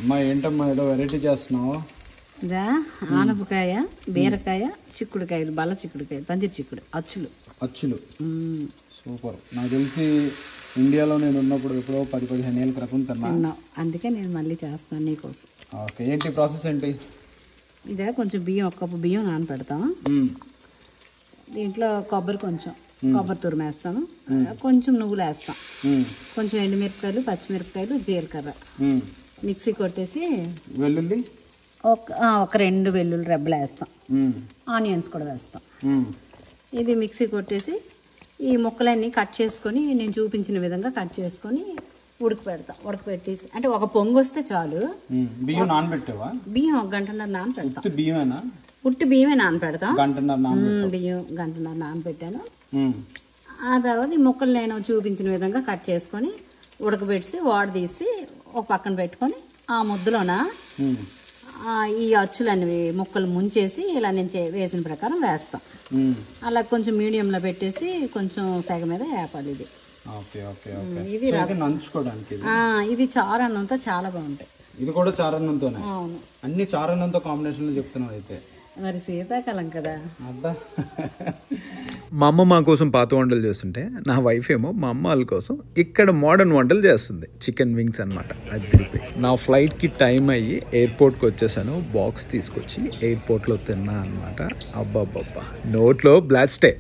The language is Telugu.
అమ్మా ఏంటమ్మా ఏదో వెరైటీ చేస్తున్నావు? ఇదా ఆనపకాయ, బీరకాయ, చిక్కుడుకాయలు, బల్ల చిక్కుడుకాయలు, పందిరి చిక్కుడు అచ్చులు. సూపర్. నాకు తెలిసి ఇండియాలో నేను ఉన్నప్పుడు ఎప్పుడో 10-15 ఏళ్ళ క్రితం తిన్నా. అందుకే నేను మళ్ళీ చేస్తాను నీకోసం. ఓకే, ఏంటి ప్రాసెస్ ఏంటి? ఇదే కొంచెం బియ్యం, 1 కప్పు బియ్యం నానపెడతాం. దీంట్లో కొబ్బరి తురిమేస్తాను, కొంచెం నువ్వులు వేస్తాం, కొంచెం ఎండుమిరపకాయలు, పచ్చిమిరపకాయలు, జీలకర్ర మిక్సీ కొట్టేసి, వెల్లుల్లి ఒక 2 వెల్లుల్లి రెబ్బలు వేస్తాం, ఆనియన్స్ కూడా వేస్తాం. ఇది మిక్సీ కొట్టేసి ఈ ముక్కలన్నీ కట్ చేసుకొని నేను చూపించిన విధంగా కట్ చేసుకొని ఉడకపెట్టేసి, అంటే ఒక పొంగు వస్తే చాలు. బియ్యం నానబెట్టావా? బియ్యం 1 గంటన్నర నానపెడతాం. ఉట్టి బియ్యమే నానపెడతాం. బియ్యం 1 గంటన్నర నానపెట్టాను. ఆ తర్వాత ఈ ముక్కలు నేను చూపించిన విధంగా కట్ చేసుకొని ఉడకబెట్టి వాడు తీసి ఒక పక్కన పెట్టుకొని ఆ ముద్దలోన ఈ అచ్చులన్నీ ముక్కలు ముంచేసి ఇలా నేను వేసిన ప్రకారం వేస్తాం. అలా కొంచెం మీడియంలో పెట్టేసి కొంచెం సెగ మీద వేపాలి. ఇది చారన్నంతో చాలా బాగుంటాయి. ఇది కూడా చారన్నంతోనే? అవును, అన్ని చారన్నంతో కాంబినేషన్ లో చెప్తున్నావు అయితే. మరి శీతాకాలం కదా. మా అమ్మ మా కోసం పాత వంటలు చేస్తుంటే నా వైఫ్ ఏమో మా అమ్మ వాళ్ళ కోసం ఇక్కడ మోడర్న్ వంటలు చేస్తుంది. చికెన్ వింగ్స్ అనమాట. అది నా ఫ్లైట్కి టైం అయ్యి ఎయిర్పోర్ట్కి వచ్చేసాను. బాక్స్ తీసుకొచ్చి ఎయిర్పోర్ట్లో తిన్నా అనమాట. అబ్బాబ్బా, నోట్లో బ్లాస్టే.